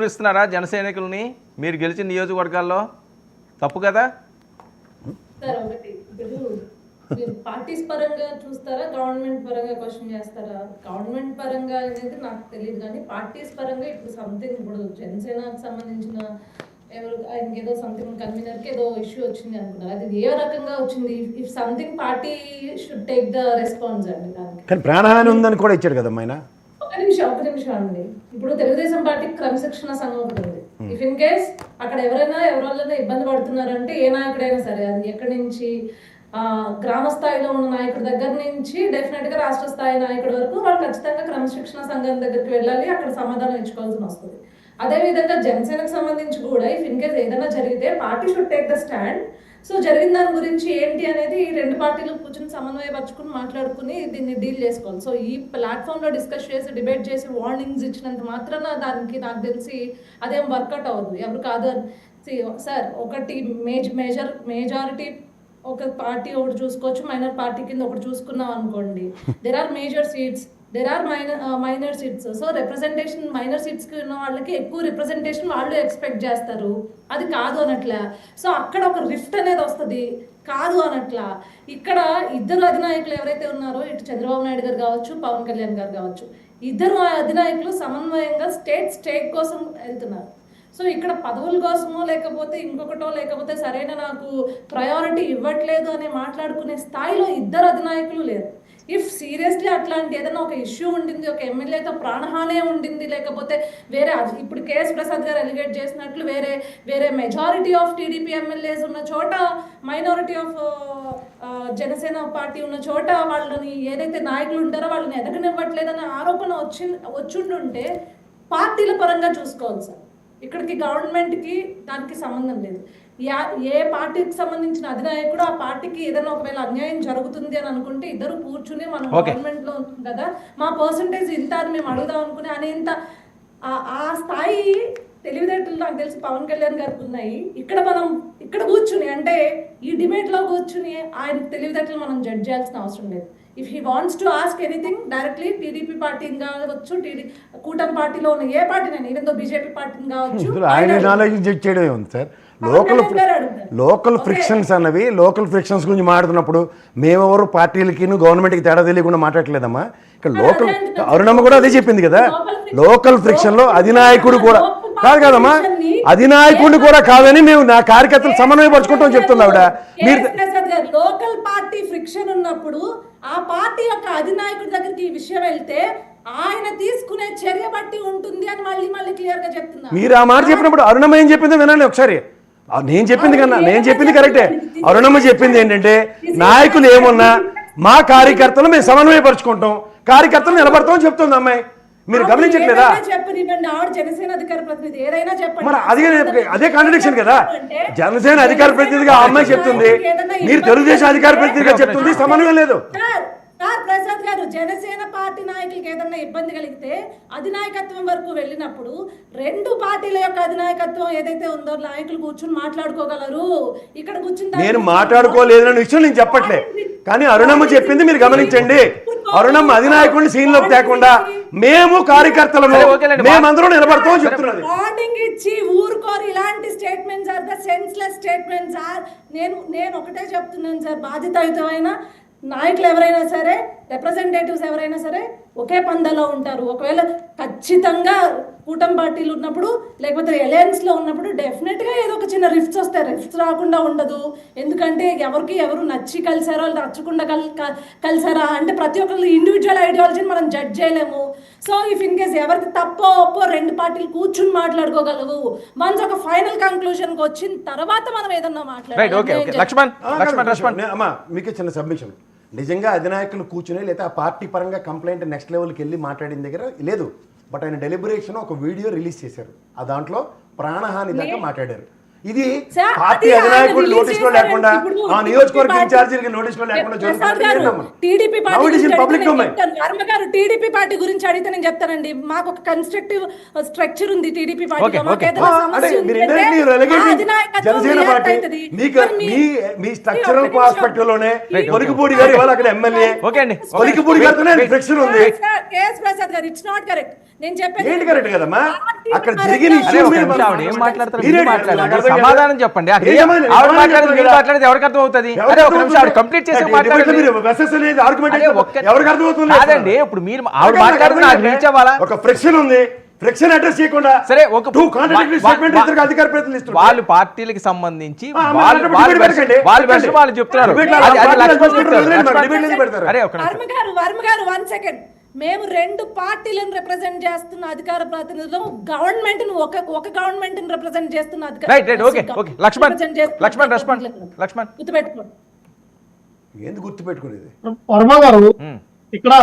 ఇస్తున్నారా జన సైనికుల్ని మీరు గెలిచిన నియోజకవర్గాల్లో? తప్పు కదా సార్. ఒకటి ఇప్పుడు మీరు పార్టీస్ పరంగా చూస్తారా, గవర్నమెంట్ పరంగా క్వశ్చన్ చేస్తారా? గవర్నమెంట్ పరంగా అనేది నాకు తెలియదు, కానీ పార్టీస్ పరంగా ఇప్పుడు సంథింగ్, ఇప్పుడు జనసేనకు సంబంధించిన ఎవరు ఆయనకి ఏదో సంథింగ్ కన్వీనర్కి ఏదో ఇష్యూ వచ్చింది అనుకున్నారు. అది ఏ రకంగా వచ్చింది? If something party should take the response అండి దానికి. కానీ ప్రాణహాని ఉందని కూడా ఇచ్చాడు కదా ఆయన. ఒక నిమిషం అండి. ఇప్పుడు తెలుగుదేశం పార్టీకి క్రమశిక్షణ సంఘం ఒకటి ఉంది. ఇఫ్ ఇన్ కేస్ అక్కడ ఎవరైనా ఇబ్బంది పడుతున్నారంటే ఏ నాయకుడైనా సరే, అది ఎక్కడి నుంచి గ్రామ స్థాయిలో ఉన్న నాయకుడి దగ్గర నుంచి డెఫినెట్ గా రాష్ట్ర స్థాయి నాయకుడి వరకు వాళ్ళు ఖచ్చితంగా క్రమశిక్షణ సంఘం దగ్గరికి వెళ్ళాలి, అక్కడ సమాధానం ఇచ్చుకోవాల్సి వస్తుంది. అదే విధంగా జనసేనకు సంబంధించి కూడా ఇఫ్ ఇన్ కేస్ ఏదైనా జరిగితే party should take the stand. So జరిగిన దాని గురించి ఏంటి అనేది ఈ రెండు పార్టీలు కూర్చొని సమన్వయపరచుకుని మాట్లాడుకుని దీన్ని డీల్ చేసుకోవాలి. సో ఈ ప్లాట్ఫామ్ లో డిస్కస్ చేసి డిబేట్ చేసి వార్నింగ్స్ ఇచ్చినంత మాత్రాన దానికి నాకు తెలిసి అదేం వర్కౌట్ అవ్వదు. ఎవరు కాదు సార్. ఒకటి మెజారిటీ ఒక పార్టీ ఒకటి చూసుకోవచ్చు, మైనర్ పార్టీ కింద ఒకటి చూసుకున్నాం అనుకోండి. There are major seats, there are minor seats. So representation minor సీట్స్కి ఉన్న వాళ్ళకి ఎక్కువ రిప్రజెంటేషన్ వాళ్ళు ఎక్స్పెక్ట్ చేస్తారు, అది కాదు అనట్లా. సో అక్కడ ఒక రిఫ్ట్ అనేది వస్తుంది, కాదు అనట్లా. ఇక్కడ ఇద్దరు అధినాయకులు ఎవరైతే ఉన్నారో, ఇటు చంద్రబాబు నాయుడు గారు కావచ్చు, పవన్ కళ్యాణ్ గారు కావచ్చు, ఇద్దరు అధినాయకులు సమన్వయంగా స్టేట్ కోసం వెళ్తున్నారు. సో ఇక్కడ పదవుల కోసమో లేకపోతే ఇంకొకటో లేకపోతే సరైన నాకు ప్రయారిటీ ఇవ్వట్లేదు అని మాట్లాడుకునే స్థాయిలో ఇద్దరు అధినాయకులు లేరు. ఇఫ్ సీరియస్లీ అట్లాంటి ఏదైనా ఒక ఇష్యూ ఉండింది, ఒక ఎమ్మెల్యేతో ప్రాణహానే ఉండింది, లేకపోతే వేరే ఇప్పుడు కేఎస్ ప్రసాద్ గారు ఎలిగేట్ చేసినట్లు వేరే మెజారిటీ ఆఫ్ టీడీపీ ఎమ్మెల్యేస్ ఉన్న చోట మైనారిటీ ఆఫ్ జనసేన పార్టీ ఉన్న చోట వాళ్ళని ఏదైతే నాయకులు ఉంటారో వాళ్ళని ఎదగనివ్వట్లేదనే ఆరోపణ వచ్చుంటుంటే పార్టీల పరంగా చూసుకోవాలి సార్. ఇక్కడికి గవర్నమెంట్కి దానికి సంబంధం లేదు. ఏ పార్టీకి సంబంధించిన అధినాయకుడు ఆ పార్టీకి ఏదైనా ఒకవేళ అన్యాయం జరుగుతుంది అని అనుకుంటే ఇద్దరు కూర్చుని మనం గవర్నమెంట్ లో ఉంటుంది కదా, మా పర్సంటేజ్ ఇంత అని మేము అడుగుదాం అనుకుని అనేంత ఆ స్థాయి తెలివితేటలు నాకు తెలిసి పవన్ కళ్యాణ్ గారికి ఉన్నాయి. ఇక్కడ కూర్చుని అంటే ఈ డిబేట్ లో కూర్చుని ఆయన తెలివితేటలు మనం జడ్జ్ చేయాల్సిన అవసరం లేదు. If he wants to ask anything directly TDP పార్టీని కావచ్చు, కూటమి పార్టీలో ఉన్న ఏ పార్టీనైనా, ఈవెన్ బీజేపీ పార్టీని కావచ్చు, సార్. లోకల్ ఫ్రిక్షన్స్ అన్నవి, లోకల్ ఫ్రిక్షన్స్ గురించి మాట్లాడుతున్నప్పుడు మేమెవరు పార్టీలకి గవర్నమెంట్కి తేడా తెలియకుండా మాట్లాడలేదమ్మా. ఇక్కడ లోకల్ అరుణమ్మ కూడా అదే చెప్పింది కదా, లోకల్ ఫ్రిక్షన్ లో అధినాయకుడు కూడా కాదమ్మా, అధినాయకుడిని కూడా కాదని మేము నా కార్యకర్తలు సమన్వయపరుచుకుంటాం చెప్తుంది ఆవిడ. లోకల్ పార్టీ ఫ్రిక్షన్ ఉన్నప్పుడు ఆ పార్టీ యొక్క అధినాయకుడి దగ్గరికి ఈ విషయం వెళ్తే ఆయన తీసుకునే చర్య బట్టి ఉంటుంది అని మళ్ళీ క్లియర్ గా చెప్తున్నారు. మీరు ఆ మాట చెప్పినప్పుడు అరుణమ్మ ఏం చెప్పిందో వినండి ఒకసారి. నేను చెప్పింది కరెక్టే. అరుణమ్మ చెప్పింది ఏంటంటే, నాయకులు ఏమున్నా మా కార్యకర్తలు మేము సమన్వయపరుచుకుంటాం, కార్యకర్తలు నిలబడతామని చెప్తుంది అమ్మాయి. మీరు గమనించట్లేదా? మరి అదే కాంట్రడిక్షన్ కదా. జనసేన అధికార ప్రతినిధిగా ఆ అమ్మాయి చెప్తుంది, మీరు తెలుగుదేశం అధికార ప్రతినిధిగా చెప్తుంది, సమన్వయం లేదు. ప్రసాద్ గారు, జనసేన పార్టీ నాయకులకి ఏదన్నా ఇబ్బంది కలిగితే అధినాయకత్వం వరకు వెళ్ళినప్పుడు రెండు పార్టీల యొక్క అధినాయకత్వం ఏదైతే ఉందో నాయకులు కూర్చుని మాట్లాడుకోగలరు. ఇక్కడ కూర్చుని నేను మాట్లాడుకోలేదన్న విషయం నేను చెప్పట్లే, కానీ అరుణమ్మ చెప్పింది మీరు గమనించండి. అరుణమ్మ అధినాయకుడిని సీన్ లోకి తేకుండా మేము కార్యకర్తలను మేమందరం నిలబడతామని చెప్తున్నది. వార్నింగ్ ఇచ్చి ఊరుకోరు ఇలాంటి statements are the senseless statements are. నేను ఒకటే చెప్తున్నాను సార్, బాధ్యతాయుతమైన నాయకులు ఎవరైనా సరే, రిప్రజెంటేటివ్స్ ఎవరైనా సరే ఒకే పందాలో ఉంటారు. ఒకవేళ ఖచ్చితంగా కూటమి పార్టీలు ఉన్నప్పుడు లేకపోతే అలయన్స్ లో ఉన్నప్పుడు డెఫినెట్ గా ఏదో ఒక చిన్న రిఫ్ట్స్ వస్తాయి. రిఫ్ట్స్ రాకుండా ఉండదు. ఎందుకంటే ఎవరు నచ్చి కలిసారో నచ్చకుండా కలిసారా అంటే ప్రతి ఒక్కరు ఇండివిజువల్ ఐడియాలజీని మనం జడ్జ్ చేయలేము. సో ఇఫ్ ఇన్ కేస్ ఎవరికి తప్పో ఒప్పో రెండు పార్టీలు కూర్చుని మాట్లాడుకోగలవు. వన్స్ ఒక ఫైనల్ కంక్లూజన్ కి వచ్చిన తర్వాత మనం ఏదన్నా అమ్మా మీకే చిన్న సబ్మిషన్. నిజంగా అధినాయకులు కూర్చుని లేదా ఆ పార్టీ పరంగా కంప్లైంట్ నెక్స్ట్ లెవెల్కి వెళ్ళి మాట్లాడిన దగ్గర లేదు. బట్ ఆయన డెలిబరేషన్ ఒక వీడియో రిలీజ్ చేశారు, ఆ దాంట్లో ప్రాణహాని దాకా మాట్లాడారు. ఇది సార్, పార్టీ అది ఆయన అధినాయకుడు రిలీజ్ నోటీస్ లో చేశారు. లేకుండా ఇప్పుడు ఆ నియోజకవర్గ పార్టీ- ఇన్ఛార్జీలకి నోటీస్ లో లేకుండా ప్రసాద్ గారు, TDP party Now it is in గురించి public అడిగితే domain. నేను చెప్తాను. వర్మ గారు టీడీపీ పార్టీ గురించి అడిగితే నేను చెప్తానండి. మాకు ఒక కన్స్ట్రక్టివ్ స్ట్రక్చర్ ఉంది టీడీపీ పార్టీలో. Okay, మాకు okay. ఏదైనా అంటే సమస్య ఉంది మీరు అంటే indirectly ఆ relegating అధినాయకత్వం జనసేన react పార్టీ అవుతుంది. మీకు మరి మీ స్ట్రక్చరల్ ఒక్క నిమిషం. ఆస్పెక్ట్ లోనే Right, కొలికిపూడి గారి వాళ్ళు అక్కడ ఎమ్మెల్యే ఓకే అండి. కొలికిపూడి గారితోనే ఫ్రిక్షన్ ఉంది. కేఎస్ ప్రసాద్ గారు, ఇట్స్ నాట్ కరెక్ట్. నేను చెప్పేది ఏంటి కరెక్ట్ కదమ్మా? అక్కడ పార్టీ జరిగిన పరంగా అరే issues ఒక మీద నిమిషం, ఆవిడ ఏం మాట్లాడతారు మీరే మీరు మాట్లాడండి. నాకు అర్థం సమాధానం కాదు. చెప్పండి. ఏ సమాధానం? ఆవిడ సమాధానం మాట్లాడేది మీరు చెప్పాలి. మాట్లాడేది ఎవరికి అర్థం అవుతుంది? ఎవరికి అరే ఒక అర్థం నిమిషం, ఆవిడ అవుతుంది? కంప్లీట్ చేసి అంటే మాట్లాడండి. debate లో మీరు versus అనేది argument అరే అయితే ఒక్క- ఎవరికి అర్థం అవుతుంది? కాదండి, ఇప్పుడు మీరు ఆవిడ మాట్లాడుతున్న నాకు రీచ్ అవ్వాలా? ఒక ఫ్రిక్షన్ ఉంది, ఫ్రిక్షన్ అడ్రస్ చేయకుండా సరే ఒక టూ కాంట్రాడిక్టరీ స్టేట్మెంట్ ఇద్దరు అధికార ప్రతినిధులు ఇస్తున్నారు. వాళ్ళు పార్టీలకు సంబంధించి ఆ, మరి వాళ్ళు అక్కడ వాళ్ళు debate version- పెట్టండి. వాళ్ళు version వాళ్ళు చెప్తున్నారు. Debate లో అది పార్టీలు లక్ష్మణ్ చూసుకుంటారు, చెప్తారు. వదిలేయండి, మరి లక్ష్మణ్ debate లేదు పెడతారు. అరే ఒక నిమిషం. వర్మ గారు 1 సెకండ్. మేము 2 పార్టీలను రిప్రజెంట్ చేస్తున్న అధికార ప్రతినిధులు, గవర్నమెంట్ ఒక గవర్నమెంట్ రిప్రజెంట్ చేస్తున్న right okay okay Laxman respond Laxman. గుర్తుపెట్టుకోండి. ఎందుకు గుర్తు పెట్టుకునేది? వర్మ గారు ఉమ్. ఇక్కడ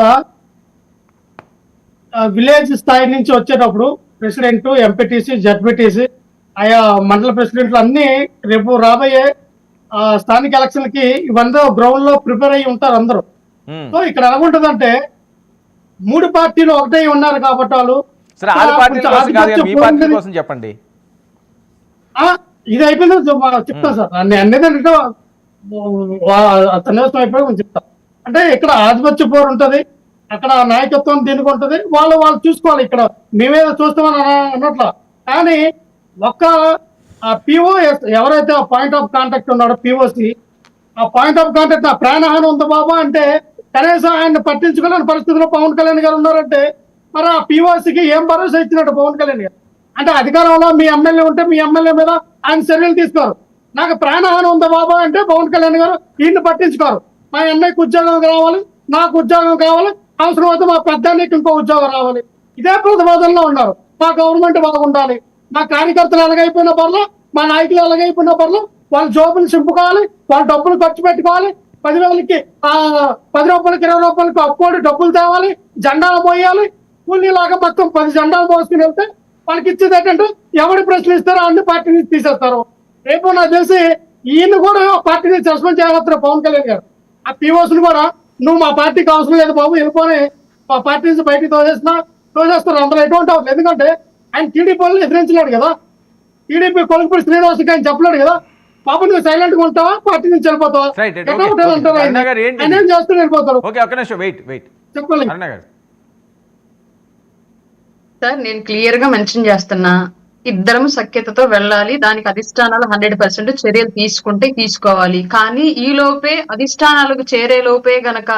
విలేజ్ స్థాయి నుంచి వచ్చేటప్పుడు ప్రెసిడెంట్, ఎంపీటీసీ, జడ్పీటీసీ, ఆయా మండల ప్రెసిడెంట్లు అన్ని రేపు రాబోయే స్థానిక ఎలక్షన్లకి ఇవన్నీ గ్రౌండ్ లో ప్రిపేర్ అయ్యి ఉంటారు అందరూ. ఉమ్. సో ఇక్కడ ఎలాగుంటుందంటే 3 పార్టీలు ఒకటే ఉన్నారు కాబట్టి వాళ్ళు సరే ఆరు పార్టీల కొంచెం కోసం కాదు కానీ మీ ఆధిపత్యం పార్టీ పోయింది. కోసం చెప్పండి. ఇది అయిపోయింది చెప్తాను సార్. అనేది సన్నివేశం అయిపోయి నేను చెప్తాను. అంటే ఇక్కడ ఆధిపత్య పోరు ఉంటది, అక్కడ నాయకత్వం దీనికి ఉంటది, వాళ్ళు చూసుకోవాలి. ఇక్కడ మేమేదో చూస్తామని అన్నట్ల. కానీ ఒక్క పిఓఎస్ ఎవరైతే పాయింట్ ఆఫ్ కాంటాక్ట్ ఉన్నాడో పిఓసి, ఆ పాయింట్ ఆఫ్ కాంటాక్ట్ ఆ ప్రాణహాని ఉంది బాబా అంటే కనీసం ఆయన పట్టించుకోలేని పరిస్థితిలో పవన్ కళ్యాణ్ గారు ఉన్నారంటే మరి ఆ పిఓసికి ఏం భరోసా ఇచ్చినట్టు పవన్ కళ్యాణ్ గారు? అంటే అధికారంలో మీ ఎమ్మెల్యే ఉంటే మీ ఎమ్మెల్యే మీద ఆయన చర్యలు తీసుకోరు. నాకు ప్రాణహాని ఉందా బాబా అంటే పవన్ కళ్యాణ్ గారు ఈయన్ని పట్టించుకోరు. మా అన్నయ్యకి ఉద్యోగం కావాలి, నాకు ఉద్యోగం కావాలి, అవసరం అయితే మా పెద్దానికి ఇంకో ఉద్యోగం రావాలి. ఇదే ప్రతిపాదనలో ఉన్నారు. మా గవర్నమెంట్ బాగుండాలి, మా కార్యకర్తలు ఎలాగైపోయిన పర్లు, మా నాయకులు ఎలాగైపోయిన పర్లు, వాళ్ళ జోబులు చింపుకోవాలి, వాళ్ళ డబ్బులు ఖర్చు పెట్టుకోవాలి, 10,000కి 10 రూపాయలకి 20 రూపాయలకి అప్పోడి డబ్బులు తేవాలి, జెండాలు మోయాలి. కూలీలాగా మొత్తం 10 జెండాలు మోసుకుని వెళ్తే వాళ్ళకి ఇచ్చేది ఏంటంటే ఎవరు ప్రశ్నలు ఇస్తారో అన్ని పార్టీ నుంచి తీసేస్తారు. రేపు నాకు తెలిసి ఈయన కూడా పార్టీ నుంచి సస్పెండ్ చేయగలుగుతారు పవన్ కళ్యాణ్ గారు. ఆ పీఓస్ని కూడా నువ్వు మా పార్టీకి అవసరం లేదు బాబు, వెళ్ళిపోయి మా పార్టీ నుంచి బయటికి తోసేస్తారు. అందులో ఎటువంటి అవసరం. ఎందుకంటే ఆయన టీడీపీ వాళ్ళు ఎదిరించలేడు కదా. టీడీపీ కొలుపుడు శ్రీనివాసకి ఆయన చెప్పలేడు కదా. పాప నువ్వు సైలెంట్ గా ఉంటావా, పార్టీ నుంచి వెళ్ళిపోతావా, Right, right, ఎట్లా okay, ఉంటారు okay. అంటారు. అరుణ గారు ఏంటి? ఆయన ఏం చేస్తూ వెళ్ళిపోతారు. ఓకే ఒక్క నిమిషం వెయిట్ చెప్పండి అరుణ గారు. సార్ నేను క్లియర్ గా మెన్షన్ చేస్తున్నా, ఇద్దరం సఖ్యతతో వెళ్ళాలి. దానికి అధిష్టానాలు 100% చర్యలు తీసుకుంటే తీసుకోవాలి. కానీ ఈ లోపే అధిష్టానాలకు చేరే లోపే గనక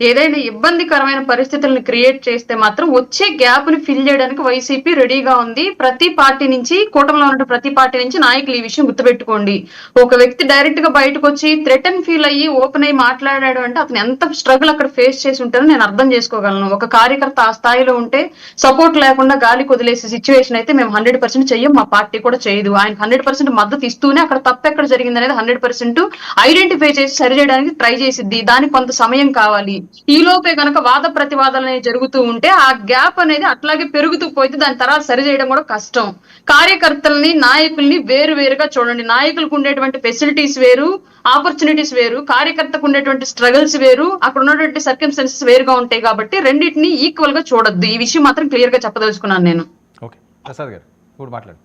ఏదైనా ఇబ్బందికరమైన పరిస్థితులను క్రియేట్ చేస్తే మాత్రం వచ్చే గ్యాప్ ని ఫిల్ చేయడానికి వైసీపీ రెడీగా ఉంది. ప్రతి పార్టీ నుంచి, కూటమిలో ఉన్న ప్రతి పార్టీ నుంచి నాయకులు ఈ విషయం గుర్తుపెట్టుకోండి. ఒక వ్యక్తి డైరెక్ట్ గా బయటకు వచ్చి థ్రెటన్ ఫీల్ అయ్యి ఓపెన్ అయ్యి మాట్లాడాడు అంటే అతను ఎంత స్ట్రగుల్ అక్కడ ఫేస్ చేసి ఉంటారో నేను అర్థం చేసుకోగలను. ఒక కార్యకర్త ఆ స్థాయిలో ఉంటే సపోర్ట్ లేకుండా గాలి కొదిలేసే సిచ్యువేషన్ అయితే మేము 100% చెయ్యం, మా పార్టీ కూడా చేయదు. ఆయనకు 100% మద్దతు ఇస్తూనే అక్కడ తప్పు ఎక్కడ జరిగింది అనేది 100% ఐడెంటిఫై చేసి సరి చేయడానికి ట్రై చేసిద్ది. దానికి కొంత సమయం కావాలి. ఈ లోపే గనక వాద ప్రతివాదాలు అనేవి జరుగుతూ ఉంటే ఆ గ్యాప్ అనేది అట్లాగే పెరుగుతూ పోతే దాని తర్వాత సరి చేయడం కూడా కష్టం. కార్యకర్తల్ని, నాయకుల్ని వేరు వేరుగా చూడండి. నాయకులకు ఉండేటువంటి ఫెసిలిటీస్ వేరు, ఆపర్చునిటీస్ వేరు, కార్యకర్తకు ఉండేటువంటి స్ట్రగుల్స్ వేరు, అక్కడ ఉన్నటువంటి సర్కమ్స్టెన్సెస్ వేరుగా ఉంటాయి. కాబట్టి రెండింటిని ఈక్వల్ గా చూడొద్దు. ఈ విషయం మాత్రం క్లియర్ గా చెప్పదలుచుకున్నాను నేను. ఓకే ప్రసాద్ గారు ఇప్పుడు మాట్లాడు.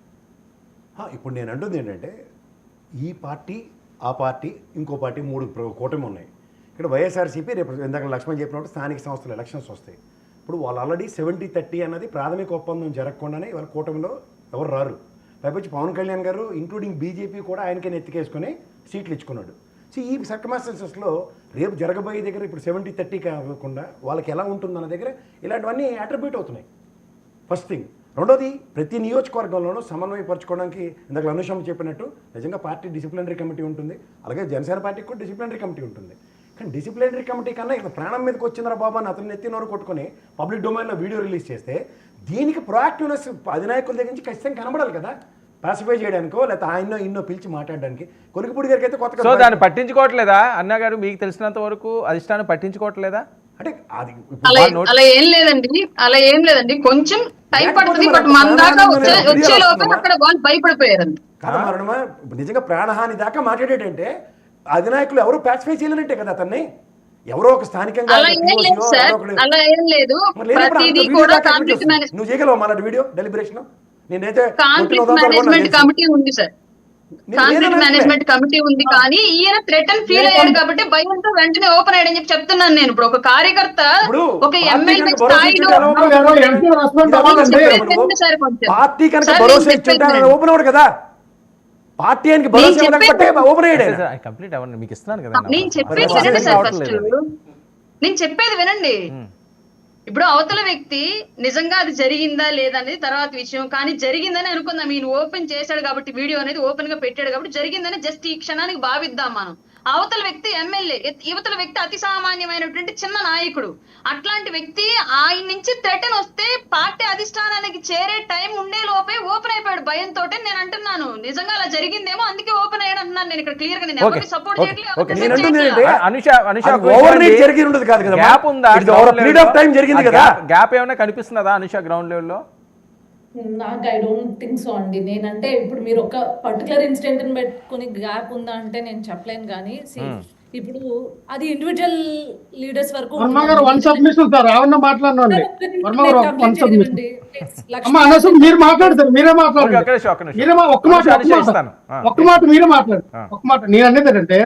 ఇప్పుడు నేను అంటుంది ఏంటంటే ఈ పార్టీ, ఆ పార్టీ, ఇంకో పార్టీ 3 కూటమి ఉన్నాయి. ఇక్కడ వైఎస్ఆర్సీపీ రేపు ఇందాక లక్ష్మణ్ చెప్పినట్టు స్థానిక సంస్థలు ఎలక్షన్స్ వస్తాయి. ఇప్పుడు వాళ్ళు ఆల్రెడీ 70-30 అన్నది ప్రాథమిక ఒప్పందం జరగకుండానే వాళ్ళ కూటమిలో ఎవరు రారు. పైపొచ్చి పవన్ కళ్యాణ్ గారు ఇంక్లూడింగ్ బీజేపీ కూడా ఆయనకే నెత్తికేసుకుని సీట్లు ఇచ్చుకున్నాడు. సో ఈ సర్కమాస్టెన్సెస్లో రేపు జరగబోయే దగ్గర ఇప్పుడు 70-30 కాకుండా వాళ్ళకి ఎలా ఉంటుందన్న దగ్గర ఇలాంటివన్నీ అట్రిబ్యూట్ అవుతున్నాయి. First thing. రెండోది, ప్రతి నియోజకవర్గంలోనూ సమన్వయపరచుకోవడానికి ఇందాక అనుషం చెప్పినట్టు నిజంగా పార్టీ డిసిప్లినరీ కమిటీ ఉంటుంది, అలాగే జనసేన పార్టీకి కూడా డిసిప్లినరీ కమిటీ ఉంటుంది. కానీ డిసిప్లినరీ కమిటీ కన్నా ఇక్కడ ప్రాణం మీదకి వచ్చిందిరా బాబా అని అతను ఎత్తి నోరు కొట్టుకొని పబ్లిక్ డొమైన్లో వీడియో రిలీజ్ చేస్తే దీనికి ప్రొయాక్టివ్నెస్ అధినాయకుల దగ్గర నుంచి ఖచ్చితంగా కనబడాలి కదా, పాసిఫై చేయడానికో లేకపోతే ఆయన్నో ఇన్నో పిలిచి మాట్లాడడానికి. కొలికిపూడి గారికి అయితే సో దాన్ని పట్టించుకోవట్లేదా అన్న గారు? మీకు తెలిసినంత వరకు అధిష్టానం పట్టించుకోవట్లేదా? అంటే అది అలా ఏం లేదండి కొంచెం టైం లేకపోతే పడుతుంది. మరి బట్ మన దాకా ప్రాణహాని వచ్చే లోపే వస్తుందమ్మా. అక్కడ వాళ్ళు భయపడిపోయారండి. కాదమ్మా అరుణమ్మ, నిజంగా ప్రాణహాని దాకా మాట్లాడేటంటే అధినాయకులు ఎవరు ప్యాసిఫై చేయలేనంటే కదా అతన్ని, ఎవరో ఒక స్థానికంగా అలా ఏం లేదు సార్, అలా ఏం లేదు. ప్రతిదీ కూడా కాన్ఫ్లిక్ట్ నువ్వు చేయగలవు మన వీడియో డెలిబరేషన్. నేనైతే కాన్ఫ్లిక్ట్ మేనేజ్మెంట్ కమిటీ ఉంది సార్, కాన్ఫ్లిక్ట్ మేనేజ్మెంట్ కమిటీ ఉంది. కానీ ఈయన థ్రెటన్ ఫీల్ అయ్యాడు కాబట్టి భయంతో వెంటనే ఓపెన్ అయ్యాడని చెప్పి చెప్తున్నాను నేను. ఇప్పుడు ఒక కార్యకర్త ఒక ఎమ్మెల్యే స్థాయిలో పార్టీ కనుక భరోసా ఇచ్చుంటే ఓపెన్ అవ్వడు కదా. పార్టీ అని భరోసా ఇవ్వకపోతే ఓపెన్ అయ్యాడు. కంప్లీట్ అవ్వండి, మీకు ఇస్తున్నాను కదా. నేను చెప్పేది వినండి సార్. ఫస్ట్ నేను చెప్పేది వినండి. ఇప్పుడు అవతల వ్యక్తి నిజంగా అది జరిగిందా లేదా అనేది తర్వాత విషయం. కానీ జరిగిందని అనుకుందాం, ఈయన ఓపెన్ చేశాడు కాబట్టి, వీడియో అనేది ఓపెన్ గా పెట్టాడు కాబట్టి జరిగిందని జస్ట్ ఈ క్షణానికి భావిద్దాం మనం. అవతల వ్యక్తి ఎమ్మెల్యే, యువతల వ్యక్తి అతి సామాన్యమైనటువంటి చిన్న నాయకుడు. అట్లాంటి వ్యక్తి ఆయన నుంచి థ్రెటన్ వస్తే పార్టీ అధిష్టానానికి చేరే టైం ఉండే లోపే ఓపెన్ అయిపోయాడు భయంతో. నేను అంటున్నాను నిజంగా అలా జరిగిందేమో, అందుకే ఓపెన్ అయ్యాడు అంటున్నాను నేను ఇక్కడ క్లియర్ గా. నేను ఎవరికి సపోర్ట్ గ్యాప్ ఏమైనా కనిపిస్తుందా అనుష గ్రౌండ్ లెవెల్లో? నాకు ఐ డోంట్ థింక్ సో అండి. నేనంటే ఇప్పుడు మీరు ఒక పర్టికులర్ ఇన్సిడెంట్ ని పెట్టుకుని గ్యాప్ ఉందా అంటే నేను చెప్పలేను. కానీ ఇప్పుడు అది ఇండివిజువల్ లీడర్స్ వరకు మీరు మాట్లాడతారు, మీరే మాట్లాడారు. ఒక్క మాట మీరే మాట్లాడు. ఒక మాట నేను అనేది ఏంటంటే,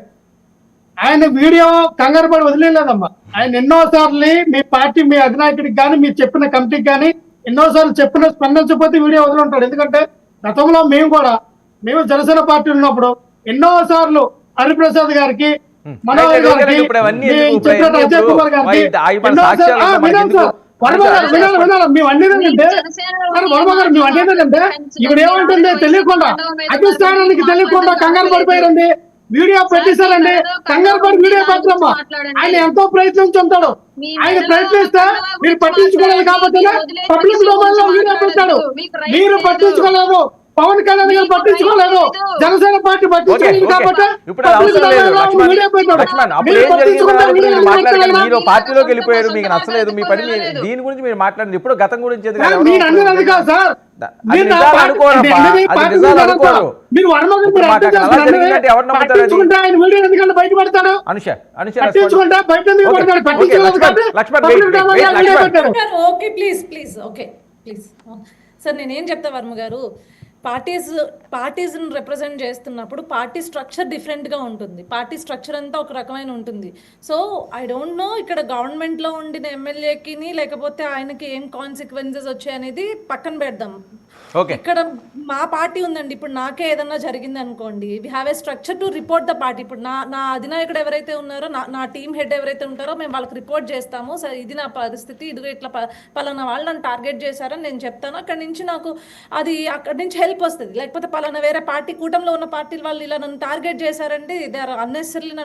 ఆయన వీడియో కంగారు పడి వదిలేదమ్మా. ఆయన ఎన్నో సార్లు మీ పార్టీ, మీ అధినాయకుడికి కానీ, మీరు చెప్పిన కమిటీకి కానీ ఎన్నోసార్లు చెప్పిన స్పందించకపోతే వీడియో వదులుంటాడు. ఎందుకంటే గతంలో మేము జనసేన పార్టీ ఉన్నప్పుడు ఎన్నో సార్లు హరిప్రసాద్ గారికి, మనోహర్ గారికి, అజయ్ కుమార్ గారికి మేము అన్నేదంటే ఇప్పుడు ఏమంటుంది తెలియకుండా, అధిష్టానానికి తెలియకుండా కంగారు పడిపోయారండి. వీడియో పెట్టేశారండి, కంగారు పడి వీడియో పెట్టమ్మా. ఆయన ఎంతో ప్రయత్నించుంటాడు. ఆయన ప్రయత్నిస్తే మీరు పట్టించుకోలేదు కాబట్టి పబ్లిక్ డొమైన్ లో వీడియో పెట్టాడు. మీరు పట్టించుకోలేదు, పవన్ కళ్యాణ్ గారు పట్టించుకోలేదు, జనసేన పార్టీ పట్టించుకోలేదు కాబట్టి వీడియో పెట్టాడు. పార్టీలోకి వెళ్ళిపోయారు, మీకు నచ్చలేదు, మీ పని దీని గురించి మీరు మాట్లాడింది. ఇప్పుడు గతం గురించి మీరు అన్నది కాదు సార్. సార్ నేనేం చెప్తా వర్మ గారు, పార్టీస్ని రిప్రజెంట్ చేస్తున్నప్పుడు పార్టీ స్ట్రక్చర్ డిఫరెంట్గా ఉంటుంది. పార్టీ స్ట్రక్చర్ అంతా ఒక రకమైన ఉంటుంది. సో ఐ డోంట్ నో ఇక్కడ గవర్నమెంట్లో ఉండిన ఎమ్మెల్యేకి లేకపోతే ఆయనకి ఏం కాన్సిక్వెన్సెస్ వచ్చాయనేది పక్కన పెడదాం. ఇక్కడ మా పార్టీ ఉందండి. ఇప్పుడు నాకే ఏదన్నా జరిగింది అనుకోండి, we have a structure to report the party. ఇప్పుడు నా అధినాయకుడు ఎవరైతే ఉన్నారో, నా టీమ్ హెడ్ ఎవరైతే ఉంటారో మేము వాళ్ళకి రిపోర్ట్ చేస్తాము. సార్ ఇది నా పరిస్థితి, ఇదిగో ఇట్లా పలానా వాళ్ళు నన్ను టార్గెట్ చేశారని నేను చెప్తాను. అక్కడి నుంచి నాకు అక్కడి నుంచి హెల్ప్ వస్తుంది. లేకపోతే పలానా వేరే పార్టీ, కూటమిలో ఉన్న పార్టీల వాళ్ళు ఇలా నన్ను టార్గెట్ చేశారంటే దే ఆర్ అన్నెసెసరీలీ